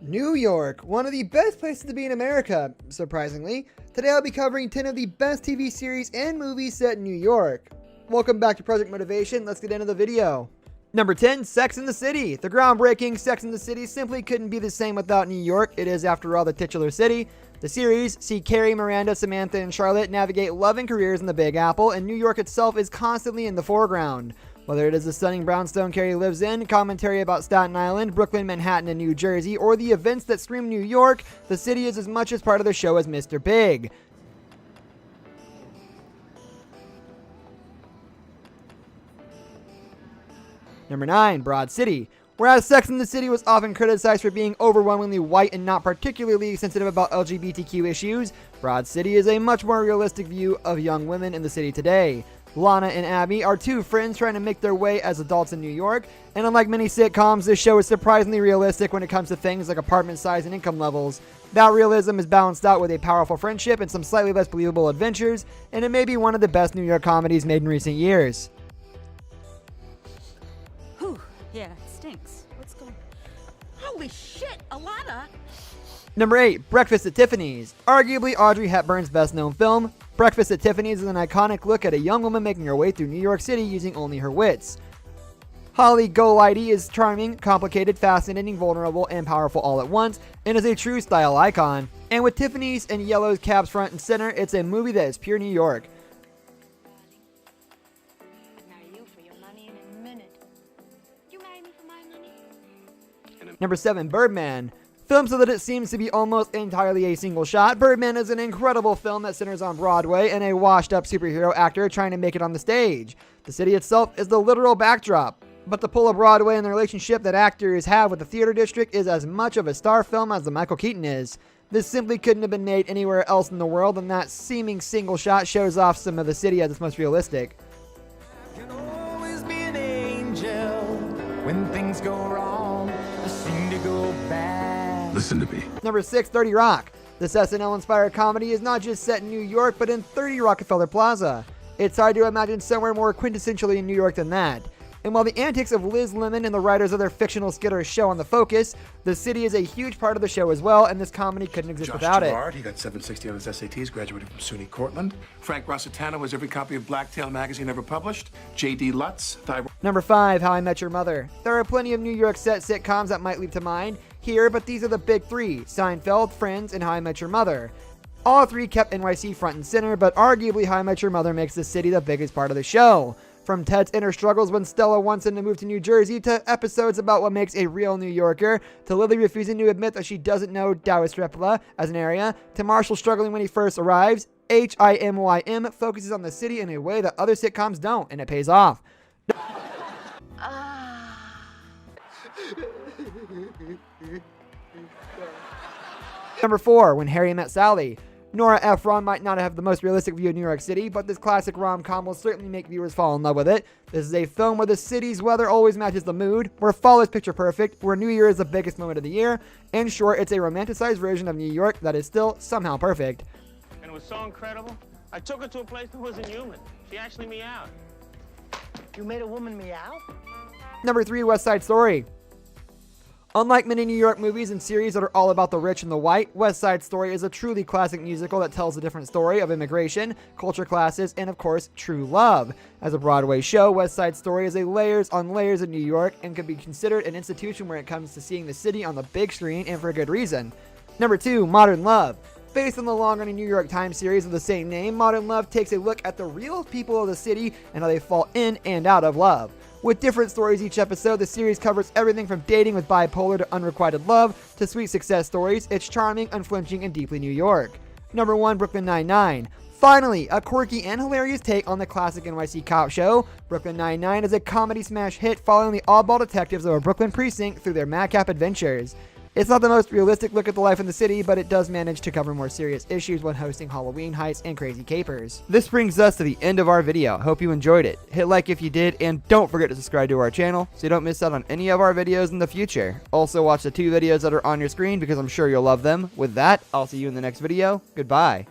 New York, one of the best places to be in America, surprisingly. Today I'll be covering 10 of the best TV series and movies set in New York. Welcome back to Project Motivation, let's get into the video. Number 10, Sex and the City. The groundbreaking Sex and the City simply couldn't be the same without New York. It is, after all, the titular city. The series see Carrie, Miranda, Samantha, and Charlotte navigate love and careers in the Big Apple, and New York itself is constantly in the foreground. Whether it is the stunning brownstone Carrie lives in, commentary about Staten Island, Brooklyn, Manhattan, and New Jersey, or the events that scream New York, the city is as much as part of the show as Mr. Big. Number 9, Broad City. Whereas Sex and the City was often criticized for being overwhelmingly white and not particularly sensitive about LGBTQ issues, Broad City is a much more realistic view of young women in the city today. Lana and Abby are two friends trying to make their way as adults in New York, and unlike many sitcoms, this show is surprisingly realistic when it comes to things like apartment size and income levels. That realism is balanced out with a powerful friendship and some slightly less believable adventures, and it may be one of the best New York comedies made in recent years. Whew, yeah, it stinks. What's going on? Holy shit, Alana! Number 8, Breakfast at Tiffany's. Arguably Audrey Hepburn's best known film, Breakfast at Tiffany's is an iconic look at a young woman making her way through New York City using only her wits. Holly Golightly is charming, complicated, fascinating, vulnerable, and powerful all at once, and is a true style icon. And with Tiffany's and Yellow's cabs front and center, it's a movie that is pure New York. Number 7, Birdman. Filmed so that it seems to be almost entirely a single shot, Birdman is an incredible film that centers on Broadway and a washed-up superhero actor trying to make it on the stage. The city itself is the literal backdrop, but the pull of Broadway and the relationship that actors have with the theater district is as much of a star film as the Michael Keaton is. This simply couldn't have been made anywhere else in the world, and that seeming single shot shows off some of the city as its most realistic. Can always be an angel when things go wrong. I seem to go bad. Listen to me. Number 6, 30 Rock. This SNL-inspired comedy is not just set in New York, but in 30 Rockefeller Plaza. It's hard to imagine somewhere more quintessentially in New York than that. And while the antics of Liz Lemon and the writers of their fictional skit are a show on the focus, the city is a huge part of the show as well, and this comedy couldn't exist without Gerard, he got 760 on his SATs, graduated from SUNY Cortland. Frank Rossitano was every copy of Blacktail magazine ever published. J.D. Lutz, Number 5, How I Met Your Mother. There are plenty of New York set sitcoms that might leap to mind here, but these are the big three: Seinfeld, Friends, and How I Met Your Mother. All three kept NYC front and center, but arguably How I Met Your Mother makes the city the biggest part of the show. From Ted's inner struggles when Stella wants him to move to New Jersey, to episodes about what makes a real New Yorker, to Lily refusing to admit that she doesn't know Douai-Stripla as an area, to Marshall struggling when he first arrives, HIMYM focuses on the city in a way that other sitcoms don't, and it pays off. Number 4, When Harry Met Sally. Nora Ephron might not have the most realistic view of New York City, but this classic rom-com will certainly make viewers fall in love with it. This is a film where the city's weather always matches the mood, where fall is picture perfect, where New Year is the biggest moment of the year. In short, it's a romanticized version of New York that is still somehow perfect. And it was so incredible, I took her to a place that wasn't human. She actually meowed. You made a woman meow? Number 3, West Side Story. Unlike many New York movies and series that are all about the rich and the white, West Side Story is a truly classic musical that tells a different story of immigration, culture classes, and of course, true love. As a Broadway show, West Side Story is a layers on layers of New York and can be considered an institution when it comes to seeing the city on the big screen, and for good reason. Number 2, Modern Love. Based on the long-running New York Times series of the same name, Modern Love takes a look at the real people of the city and how they fall in and out of love. With different stories each episode, the series covers everything from dating with bipolar to unrequited love to sweet success stories. It's charming, unflinching, and deeply New York. Number 1, Brooklyn Nine-Nine. Finally, a quirky and hilarious take on the classic NYC cop show. Brooklyn Nine-Nine is a comedy smash hit following the oddball detectives of a Brooklyn precinct through their madcap adventures. It's not the most realistic look at the life in the city, but it does manage to cover more serious issues when hosting Halloween heists and crazy capers. This brings us to the end of our video. Hope you enjoyed it. Hit like if you did, and don't forget to subscribe to our channel so you don't miss out on any of our videos in the future. Also watch the 2 videos that are on your screen because I'm sure you'll love them. With that, I'll see you in the next video. Goodbye.